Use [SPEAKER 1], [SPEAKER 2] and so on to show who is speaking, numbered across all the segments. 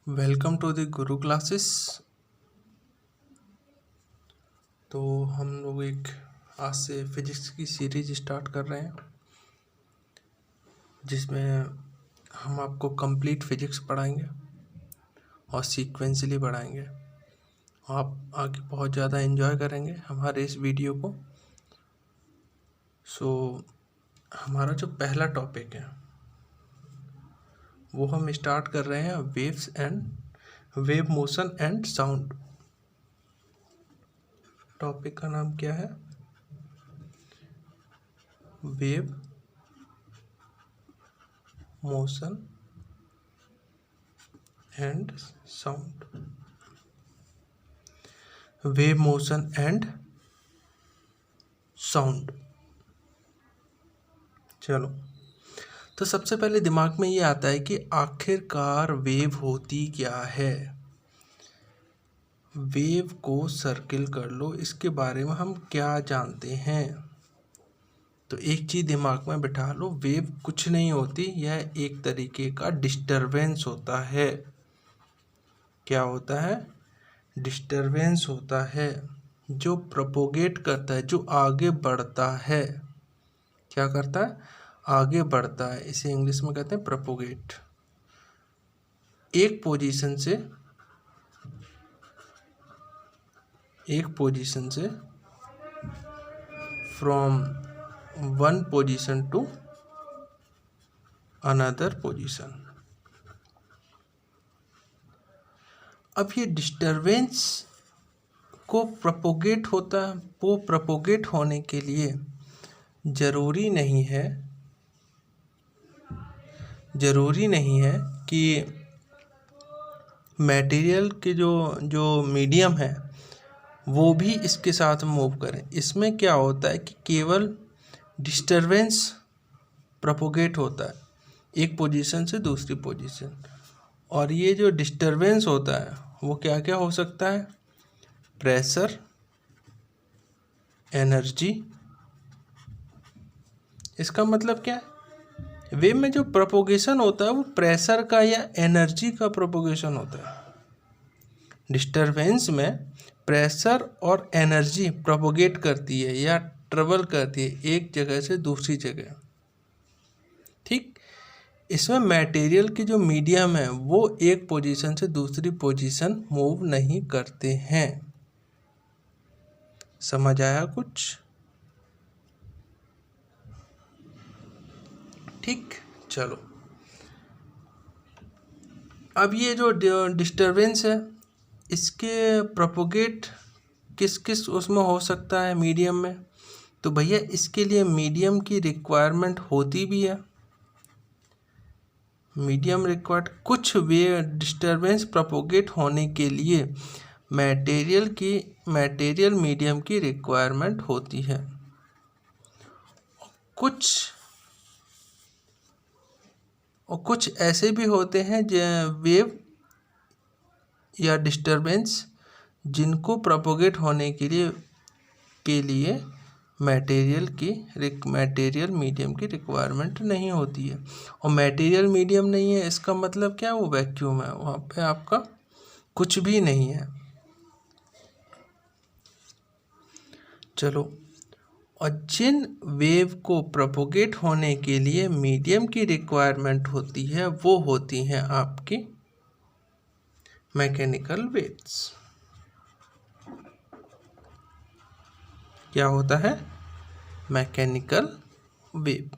[SPEAKER 1] Welcome to the Guru classes. तो हम लोग एक आज से फिजिक्स की सीरीज स्टार्ट कर रहे हैं जिसमें हम आपको कंप्लीट फिजिक्स पढ़ाएंगे और सीक्वेंसली पढ़ाएंगे। आप आगे बहुत ज़्यादा एंजॉय करेंगे हमारे इस वीडियो को। हमारा जो पहला टॉपिक है वो हम स्टार्ट कर रहे हैं wave motion and sound. Topic का नाम क्या है? Wave motion and sound. Wave motion and sound. चलो, तो सबसे पहले दिमाग में ये आता है कि आखिरकार वेव होती क्या है। वेव को सर्किल कर लो, इसके बारे में हम क्या जानते हैं। तो एक चीज़ दिमाग में बिठा लो, वेव कुछ नहीं होती, यह एक तरीके का डिस्टरबेंस होता है। क्या होता है? डिस्टरबेंस होता है जो प्रोपोगेट करता है, जो आगे बढ़ता है। क्या करता है? आगे बढ़ता है। इसे इंग्लिश में कहते हैं प्रोपोगेट। एक पोजीशन से from one position to another position. अब ये डिस्टरबेंस को प्रोपोगेट होता है, वो प्रोपोगेट होने के लिए ज़रूरी नहीं है कि मटेरियल के जो मीडियम है वो भी इसके साथ मूव करें। इसमें क्या होता है कि केवल डिस्टरबेंस प्रोपोगेट होता है एक पोजीशन से दूसरी पोजीशन। और ये जो डिस्टरबेंस होता है वो क्या क्या हो सकता है? Pressure, energy. इसका मतलब क्या है? वेव में जो प्रोपोगेशन होता है वो प्रेशर का या एनर्जी का प्रोपोगेशन होता है। डिस्टरबेंस में प्रेशर और एनर्जी प्रोपोगेट करती है या ट्रेवल करती है एक जगह से दूसरी जगह। ठीक, इसमें मटेरियल की जो मीडियम है वो एक पोजीशन से दूसरी पोजीशन मूव नहीं करते हैं। समझ आया कुछ? ठीक, चलो। अब ये जो डिस्टरबेंस है इसके प्रोपोगेट किस किस उसमें हो सकता है मीडियम में। तो भैया इसके लिए मीडियम की रिक्वायरमेंट होती भी है। मीडियम रिक्वायर्ड कुछ वे डिस्टरबेंस प्रोपोगेट होने के लिए मटेरियल मीडियम की रिक्वायरमेंट होती है। कुछ ऐसे भी होते हैं जो वेव या डिस्टरबेंस जिनको प्रोपोगेट होने के लिए मटेरियल मीडियम की रिक्वायरमेंट नहीं होती है। और मटेरियल मीडियम नहीं है इसका मतलब क्या? वो वैक्यूम है, वहाँ पे आपका कुछ भी नहीं है। चलो, और जिन वेव को प्रोपोगेट होने के लिए मीडियम की रिक्वायरमेंट होती है वो होती हैं आपकी मैकेनिकल वेव्स। क्या होता है? Mechanical wave.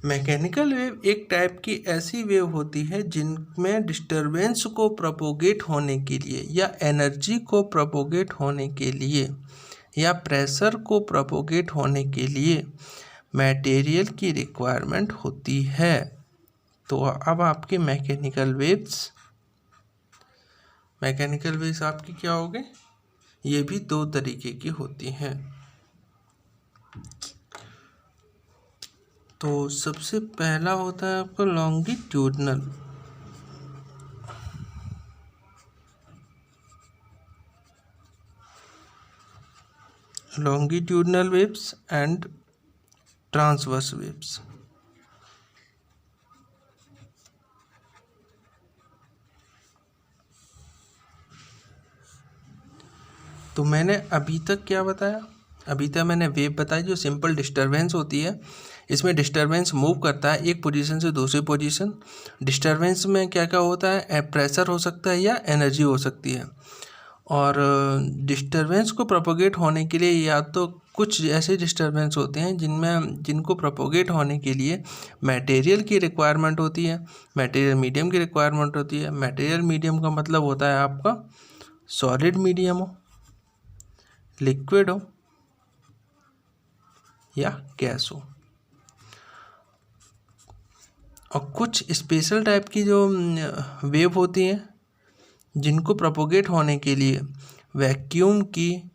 [SPEAKER 1] मैकेनिकल वेव एक टाइप की ऐसी वेव होती है जिनमें डिस्टरबेंस को प्रोपोगेट होने के लिए या एनर्जी को प्रोपोगेट होने के लिए या प्रेशर को प्रोपोगेट होने के लिए मटेरियल की रिक्वायरमेंट होती है। तो अब आपके मैकेनिकल वेव्स आपकी क्या हो गए? ये भी दो तरीके की होती हैं। तो सबसे पहला होता है आपका longitudinal. longitudinal waves and transverse waves। तो मैंने अभी तक क्या बताया? अभी तक मैंने वेव बताई जो सिंपल डिस्टरबेंस होती है। इसमें डिस्टरबेंस मूव करता है एक पोजीशन से दूसरी पोजीशन। डिस्टरबेंस में क्या क्या होता है? प्रेशर हो सकता है या एनर्जी हो सकती है। और डिस्टरबेंस को प्रोपोगेट होने के लिए या तो कुछ ऐसे डिस्टरबेंस होते हैं जिनको प्रोपोगेट होने के लिए मटेरियल की रिक्वायरमेंट होती है, मटेरियल मीडियम की रिक्वायरमेंट होती है। मटेरियल मीडियम का मतलब होता है आपका सॉलिड मीडियम हो, लिक्विड हो या गैस हो। और कुछ स्पेशल टाइप की जो वेव होती हैं जिनको प्रोपोगेट होने के लिए वैक्यूम की,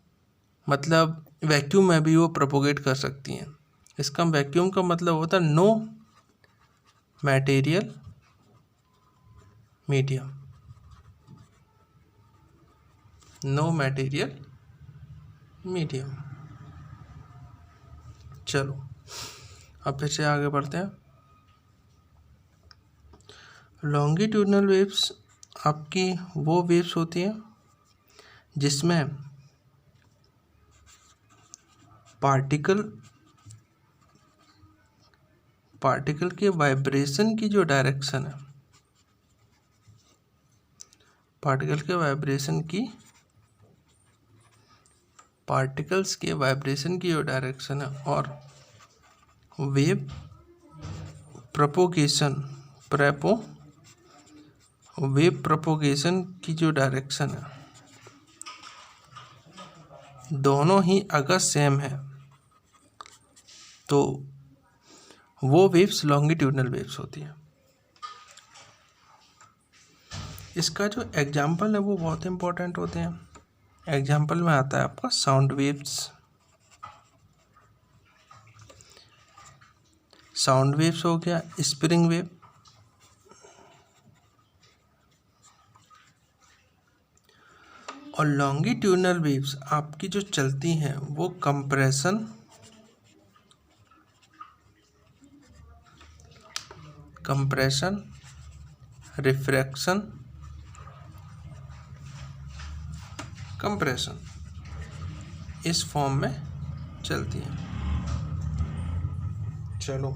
[SPEAKER 1] मतलब वैक्यूम में भी वो प्रोपोगेट कर सकती हैं। इसका वैक्यूम का मतलब होता है no material medium, no material medium. चलो अब फिर से आगे बढ़ते हैं। लॉन्गिट्यूडनल वेव्स आपकी वो वेव्स होती हैं जिसमें पार्टिकल के वाइब्रेशन की जो डायरेक्शन है, पार्टिकल्स के वाइब्रेशन की जो डायरेक्शन है और वेव प्रोपोगेशन की जो डायरेक्शन है, दोनों ही अगर सेम है तो वो वेव्स लॉन्गिट्यूडनल वेव्स होती हैं। इसका जो एग्जाम्पल है वो बहुत इंपॉर्टेंट होते हैं। एग्जाम्पल में आता है आपका साउंड वेव्स हो गया, स्प्रिंग वेव। और लॉन्गिट्यूडनल वेव्स आपकी जो चलती हैं वो कंप्रेशन, रिफ्रैक्शन, कंप्रेशन इस फॉर्म में चलती हैं। चलो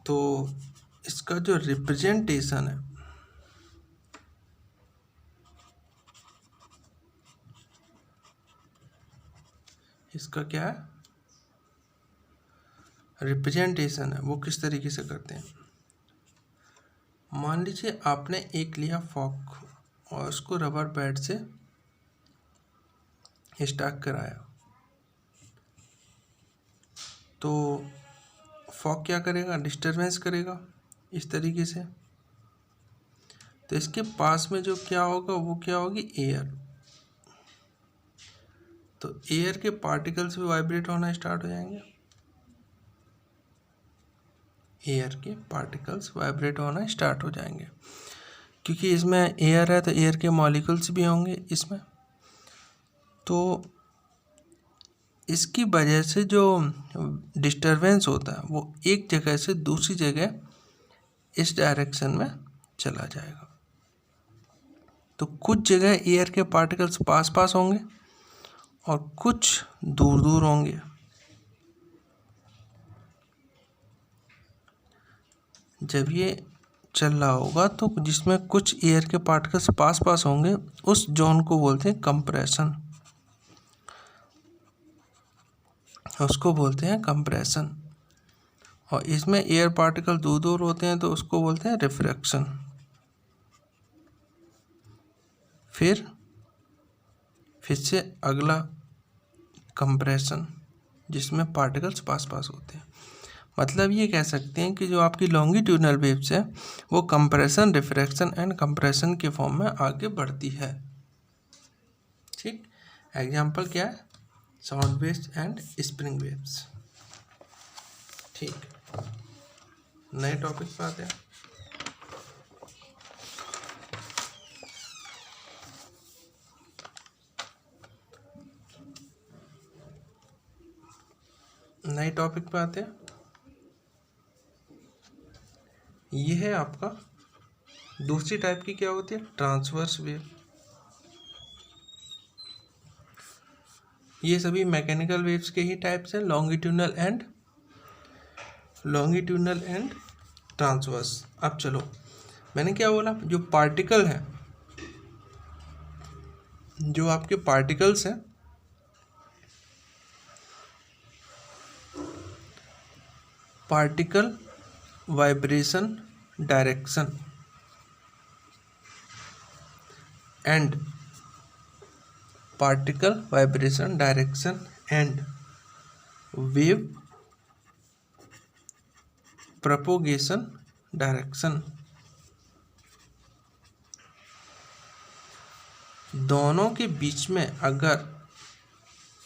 [SPEAKER 1] तो इसका जो रिप्रेजेंटेशन है इसका क्या है? रिप्रेजेंटेशन है वो किस तरीके से करते हैं। मान लीजिए आपने एक लिया फॉक और उसको रबर बैंड से स्टैक कराया, तो फॉक क्या करेगा? डिस्टरबेंस करेगा इस तरीके से। तो इसके पास में जो क्या होगा वो क्या होगी? एयर। तो एयर के पार्टिकल्स भी वाइब्रेट होना स्टार्ट हो जाएंगे, क्योंकि इसमें एयर है तो एयर के मॉलिक्यूल्स भी होंगे इसमें। तो इसकी वजह से जो डिस्टरबेंस होता है वो एक जगह से दूसरी जगह इस डायरेक्शन में चला जाएगा। तो कुछ जगह एयर के पार्टिकल्स पास पास होंगे और कुछ दूर दूर होंगे। जब ये चल रहा होगा तो जिसमें कुछ एयर के पार्टिकल्स पास पास होंगे उस जोन को बोलते हैं कंप्रेशन, और इसमें एयर पार्टिकल दूर दूर होते हैं तो उसको बोलते हैं रिफ्रैक्शन। फिर से अगला कंप्रेशन जिसमें पार्टिकल्स पास पास होते हैं। मतलब ये कह सकते हैं कि जो आपकी लॉन्गिट्यूडनल वेव्स है वो कंप्रेशन, रिफ्रैक्शन एंड कंप्रेशन के फॉर्म में आगे बढ़ती है। ठीक, एग्जाम्पल क्या है? Sound waves and spring waves. ठीक, नए टॉपिक पे आते हैं। ये है आपका दूसरी टाइप की क्या होती है? Transverse wave. ये सभी मैकेनिकल वेव्स के ही टाइप्स हैं, लॉन्गिट्यूडनल एंड ट्रांसवर्स। अब चलो, मैंने क्या बोला, जो पार्टिकल हैं, जो आपके पार्टिकल्स हैं, particle vibration direction and wave propagation direction, दोनों के बीच में अगर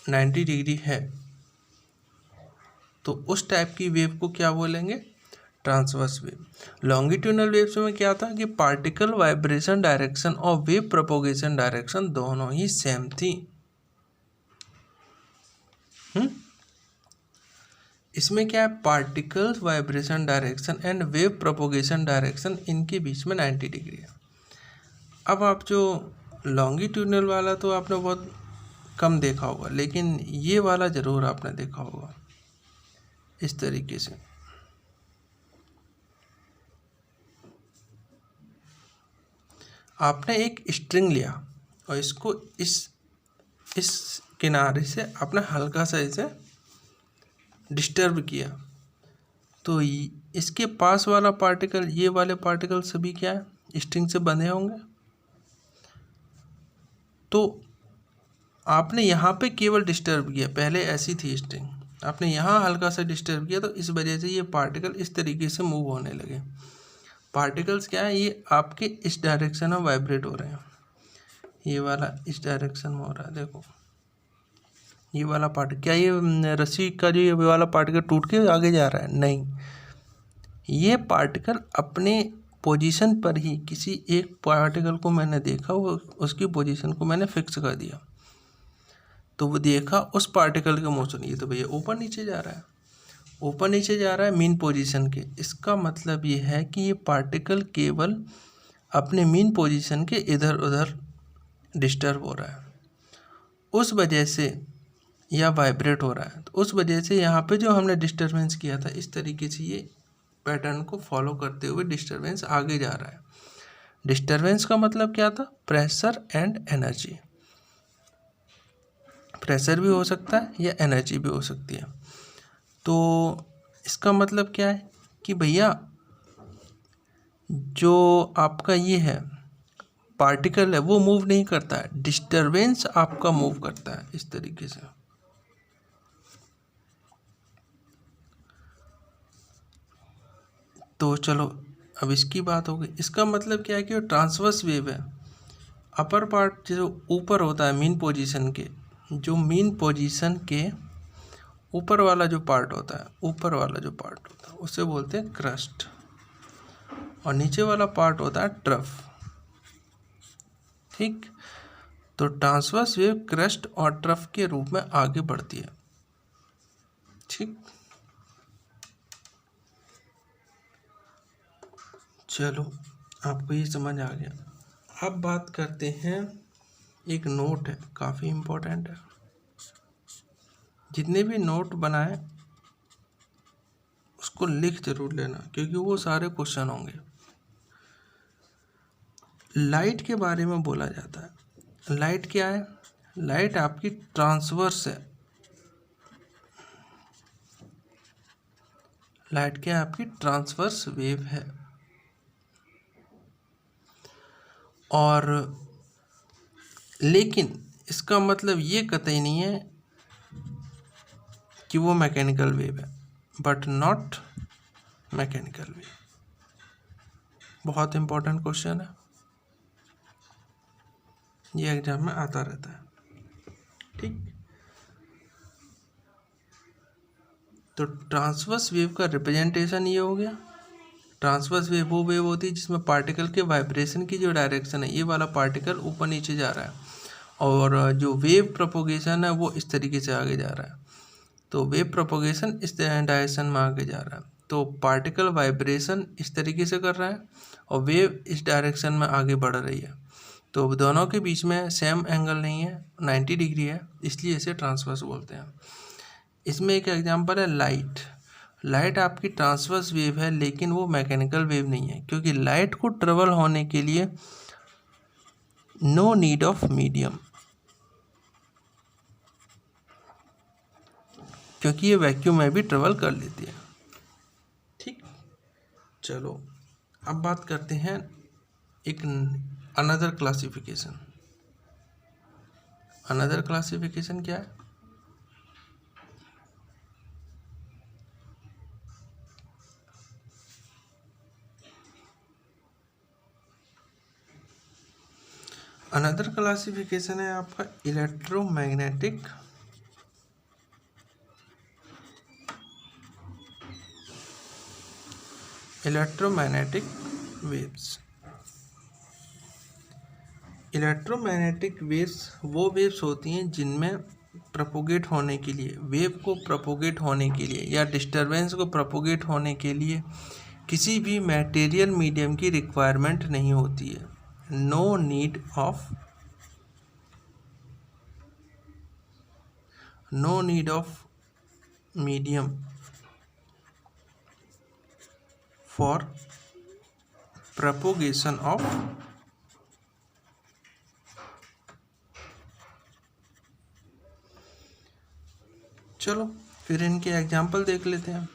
[SPEAKER 1] 90 डिग्री है तो उस टाइप की वेव को क्या बोलेंगे? Transverse wave. लॉन्गिट्यूडनल वेव्स में क्या था कि पार्टिकल वाइब्रेशन डायरेक्शन और वेव प्रोपोगेशन डायरेक्शन दोनों ही सेम थी। इसमें क्या है, particle vibration direction and wave propagation direction इनके बीच में 90 डिग्री है। अब आप जो लॉन्गिट्यूडनल वाला तो आपने बहुत कम देखा होगा, लेकिन ये वाला ज़रूर आपने देखा होगा इस तरीके से। आपने एक स्ट्रिंग लिया और इसको इस किनारे से आपने हल्का सा इसे डिस्टर्ब किया, तो इसके पास वाला पार्टिकल, ये वाले पार्टिकल सभी क्या है, स्ट्रिंग से बंधे होंगे। तो आपने यहाँ पे केवल डिस्टर्ब किया, पहले ऐसी थी स्ट्रिंग, आपने यहाँ हल्का सा डिस्टर्ब किया, तो इस वजह से ये पार्टिकल इस तरीके से मूव होने लगे। पार्टिकल्स क्या है, ये आपके इस डायरेक्शन में वाइब्रेट हो रहे हैं। ये वाला इस डायरेक्शन में हो रहा है, देखो ये वाला पार्ट, क्या ये रस्सी का जो ये वाला पार्टिकल टूट के आगे जा रहा है? नहीं, ये पार्टिकल अपने पोजीशन पर ही, किसी एक पार्टिकल को मैंने देखा, वो उसकी पोजीशन को मैंने फिक्स कर दिया, तो वो देखा उस पार्टिकल के मोशन, ये तो भैया ऊपर नीचे जा रहा है, ऊपर नीचे जा रहा है मीन पोजीशन के। इसका मतलब ये है कि ये पार्टिकल केवल अपने मीन पोजीशन के इधर उधर डिस्टर्ब हो रहा है, उस वजह से, या वाइब्रेट हो रहा है, तो उस वजह से यहाँ पे जो हमने डिस्टर्बेंस किया था, इस तरीके से ये पैटर्न को फॉलो करते हुए डिस्टर्बेंस आगे जा रहा है। डिस्टर्बेंस का मतलब क्या था? Pressure and energy. प्रेशर भी हो सकता है या एनर्जी भी हो सकती है। तो इसका मतलब क्या है कि भैया जो आपका ये है पार्टिकल है वो मूव नहीं करता है, डिस्टर्बेंस आपका मूव करता है इस तरीके से। तो चलो अब इसकी बात हो गई। इसका मतलब क्या है कि वो ट्रांसवर्स वेव है। अपर पार्ट जो ऊपर होता है मीन पोजीशन के, जो मीन पोजीशन के ऊपर वाला जो पार्ट होता है, ऊपर वाला जो पार्ट होता है उसे बोलते हैं क्रस्ट, और नीचे वाला पार्ट होता है ट्रफ। ठीक, तो ट्रांसवर्स वेव क्रस्ट और ट्रफ के रूप में आगे बढ़ती है। ठीक, चलो आपको ये समझ आ गया। अब बात करते हैं, एक नोट है काफ़ी इम्पोर्टेंट है, जितने भी नोट बनाए उसको लिख जरूर लेना, क्योंकि वो सारे क्वेश्चन होंगे। लाइट के बारे में बोला जाता है। लाइट क्या है? लाइट आपकी ट्रांसवर्स है। लाइट क्या है? आपकी ट्रांसवर्स वेव है। और लेकिन इसका मतलब ये कतई नहीं है कि वो मैकेनिकल वेव है, बट नॉट मैकेनिकल वेव। बहुत इंपॉर्टेंट क्वेश्चन है, ये एग्जाम में आता रहता है। ठीक, तो ट्रांसवर्स वेव का रिप्रेजेंटेशन ये हो गया। ट्रांसवर्स वेव वो वेव होती है जिसमें पार्टिकल के वाइब्रेशन की जो डायरेक्शन है, ये वाला पार्टिकल ऊपर नीचे जा रहा है, और जो वेव प्रोपोगेशन है वो इस तरीके से आगे जा रहा है। तो वेव प्रोपोगेशन इस डायरेक्शन में आगे जा रहा है। तो पार्टिकल वाइब्रेशन इस तरीके से कर रहा है और वेव इस डायरेक्शन में आगे बढ़ रही है, तो दोनों के बीच में सेम एंगल नहीं है, 90 डिग्री है, इसलिए इसे ट्रांसवर्स बोलते हैं। इसमें एक एग्जांपल है लाइट। लाइट आपकी ट्रांसवर्स वेव है, लेकिन वो मैकेनिकल वेव नहीं है, क्योंकि लाइट को ट्रेवल होने के लिए नो नीड ऑफ मीडियम, क्योंकि ये वैक्यूम में भी ट्रेवल कर लेती है। ठीक, चलो अब बात करते हैं एक अनदर क्लासिफिकेशन। अनदर क्लासिफिकेशन क्या है? अनदर क्लासिफिकेशन है आपका इलेक्ट्रोमैग्नेटिक वेव्स। इलेक्ट्रोमैग्नेटिक वेव्स वो वेव्स होती हैं जिनमें प्रोपोगेट होने के लिए, वेव को प्रोपोगेट होने के लिए या डिस्टरबेंस को प्रोपोगेट होने के लिए किसी भी मटेरियल मीडियम की रिक्वायरमेंट नहीं होती है। No need of medium for propagation of चलो फिर इनके एग्जाम्पल देख लेते हैं।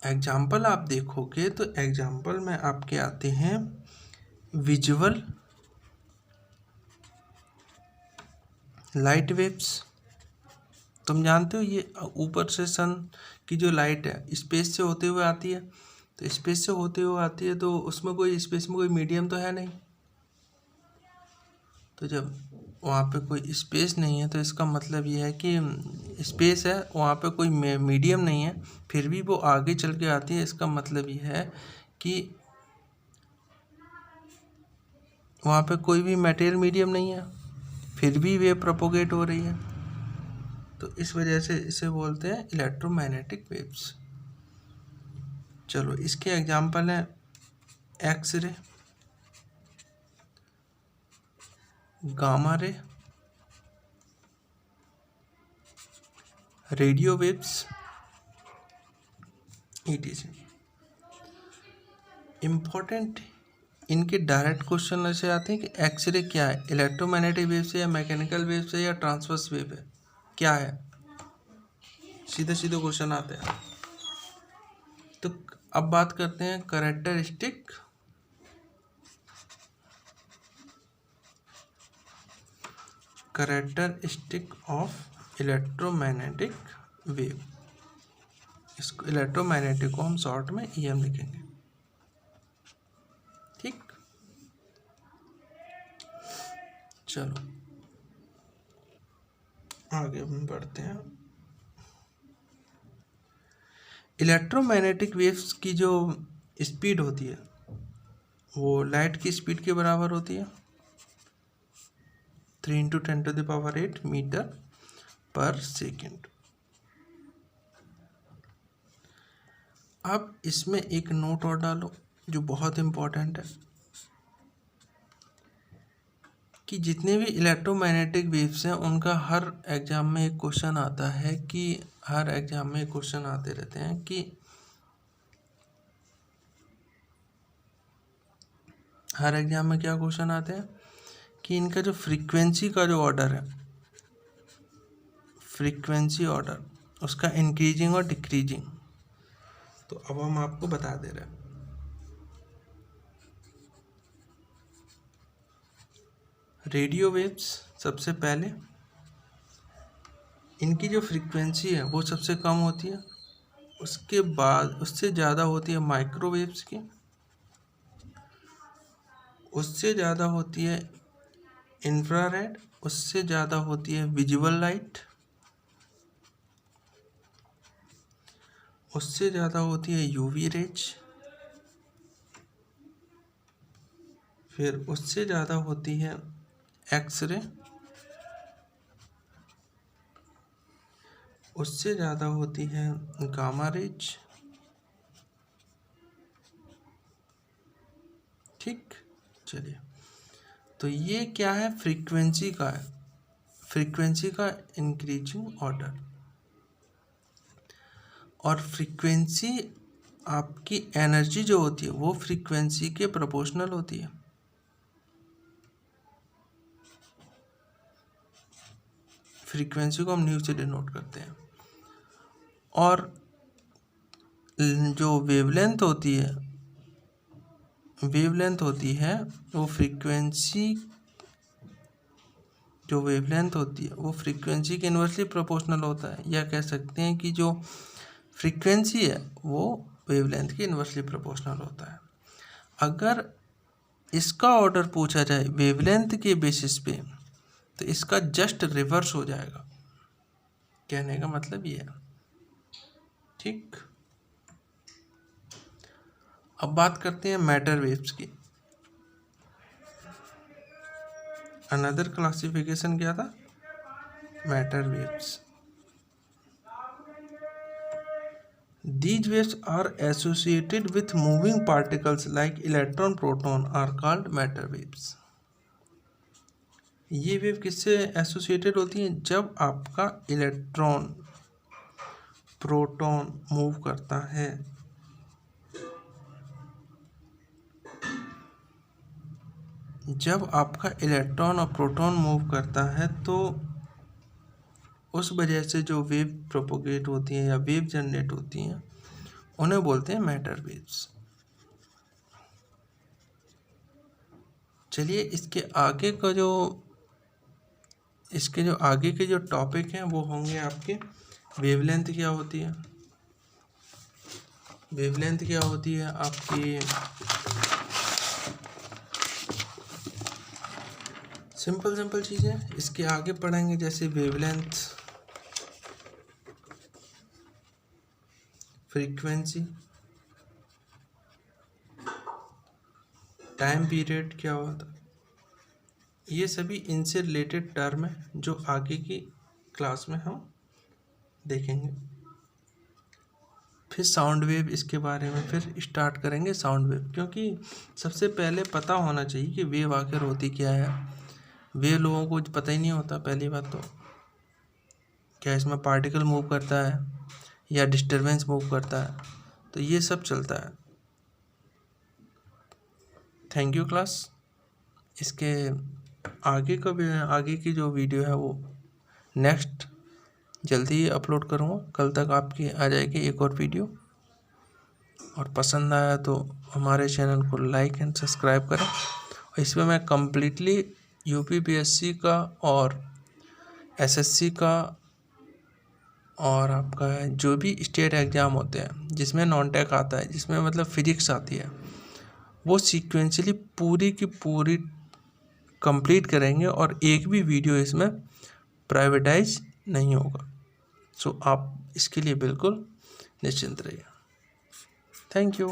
[SPEAKER 1] एग्जाम्पल आप देखोगे तो एग्जाम्पल में आपके आते हैं विजुअल लाइट वेव्स। तुम जानते हो ये ऊपर से सन की जो लाइट है स्पेस से होते हुए आती है, तो स्पेस से होते हुए आती है तो उसमें कोई स्पेस में कोई मीडियम तो है नहीं, तो जब वहाँ पे कोई स्पेस नहीं है तो इसका मतलब ये है कि स्पेस है, वहाँ पे कोई मीडियम नहीं है, फिर भी वो आगे चल के आती है। इसका मतलब ये है कि वहाँ पे कोई भी मटेरियल मीडियम नहीं है, फिर भी वेव प्रोपोगेट हो रही है, तो इस वजह से इसे बोलते हैं इलेक्ट्रोमैग्नेटिक वेव्स। चलो इसके एग्जांपल हैं x ray, gamma ray, radio waves, ETC। Important इनके डायरेक्ट क्वेश्चन ऐसे आते हैं कि एक्सरे क्या है, इलेक्ट्रोमैग्नेटिक वेव से या मैकेनिकल वेव से या ट्रांसवर्स वेव है, क्या है, सीधे सीधे क्वेश्चन आते हैं। तो अब बात करते हैं कैरेक्टरिस्टिक ऑफ इलेक्ट्रोमैग्नेटिक वेव। इसको इलेक्ट्रोमैग्नेटिक को हम शॉर्ट में EM लिखेंगे। ठीक, चलो आगे हम बढ़ते हैं। इलेक्ट्रोमैग्नेटिक वेव्स की जो स्पीड होती है वो लाइट की स्पीड के बराबर होती है, 3 × 10⁸ मीटर पर सेकेंड। अब इसमें एक नोट और डालो जो बहुत इम्पोर्टेंट है कि जितने भी इलेक्ट्रोमैग्नेटिक वेव्स हैं उनका हर एग्जाम में एक क्वेश्चन आता है, कि हर एग्जाम में क्वेश्चन आते रहते हैं कि हर एग्जाम में क्या क्वेश्चन आते हैं कि इनका जो फ्रीक्वेंसी का जो ऑर्डर है, फ्रीक्वेंसी ऑर्डर उसका इंक्रीजिंग और डिक्रीजिंग। तो अब हम आपको बता दे रहे हैं। रेडियो वेव्स सबसे पहले इनकी जो फ्रीक्वेंसी है वो सबसे कम होती है, उसके बाद उससे ज़्यादा होती है माइक्रोवेव्स की, उससे ज़्यादा होती है इंफ्रारेड, उससे ज़्यादा होती है विजुअल लाइट, उससे ज़्यादा होती है UV रेज, फिर उससे ज़्यादा होती है एक्सरे, उससे ज़्यादा होती है गामा रेज, ठीक, चलिए, तो ये क्या है, फ्रीक्वेंसी का है, फ्रीक्वेंसी का इंक्रीजिंग ऑर्डर। और फ्रीक्वेंसी आपकी एनर्जी जो होती है वो फ्रीक्वेंसी के प्रोपोर्शनल होती है। फ्रीक्वेंसी को हम न्यू से डिनोट करते हैं। और जो वेवलेंथ होती है, वेवलेंथ होती है वो फ्रीक्वेंसी, जो वेवलेंथ होती है वो फ्रीक्वेंसी के इन्वर्सली प्रोपोर्शनल होता है, या कह सकते हैं कि जो फ्रीक्वेंसी है वो वेवलेंथ के इन्वर्सली प्रोपोर्शनल होता है। अगर इसका ऑर्डर पूछा जाए वेवलेंथ के बेसिस पे तो इसका जस्ट रिवर्स हो जाएगा, कहने का मतलब ये है। ठीक, अब बात करते हैं मैटर वेव्स की। अनदर क्लासिफिकेशन क्या था, matter waves. These waves are associated with moving particles like electron, proton are called matter waves. ये वेव किससे एसोसिएटेड होती हैं, जब आपका इलेक्ट्रॉन प्रोटॉन मूव करता है। जब आपका इलेक्ट्रॉन और प्रोटॉन मूव करता है तो उस वजह से जो वेव प्रोपोगेट होती हैं या वेव जनरेट होती हैं उन्हें बोलते हैं मैटर वेव्स। चलिए, इसके आगे जो टॉपिक हैं वो होंगे आपके वेवलेंथ क्या होती है। वेवलेंथ क्या होती है आपकी, सिंपल चीज़ें इसके आगे पढ़ेंगे, जैसे वेवलेंथ, फ्रीक्वेंसी, टाइम पीरियड क्या होता है, ये सभी इनसे रिलेटेड टर्म है जो आगे की क्लास में हम देखेंगे। फिर साउंड वेव, इसके बारे में फिर स्टार्ट करेंगे साउंड वेव, क्योंकि सबसे पहले पता होना चाहिए कि वेव आखिर होती क्या है। वेव लोगों को पता ही नहीं होता। पहली बात तो क्या इसमें पार्टिकल मूव करता है या डिस्टरबेंस मूव करता है, तो ये सब चलता है। Thank you class. इसके आगे की जो वीडियो है वो नेक्स्ट जल्दी ही अपलोड करूँगा। कल तक आपकी आ जाएगी एक और वीडियो। और पसंद आया तो हमारे चैनल को लाइक एंड सब्सक्राइब करें। और इसमें मैं कम्प्लीटली यूपीपीएससी का और एसएससी का और आपका जो भी स्टेट एग्ज़ाम होते हैं जिसमें नॉन टेक आता है, जिसमें मतलब फिजिक्स आती है, वो सीक्वेंशली पूरी की पूरी कंप्लीट करेंगे और एक भी वीडियो इसमें प्राइवेटाइज नहीं होगा। सो आप इसके लिए बिल्कुल निश्चिंत रहिए। Thank you.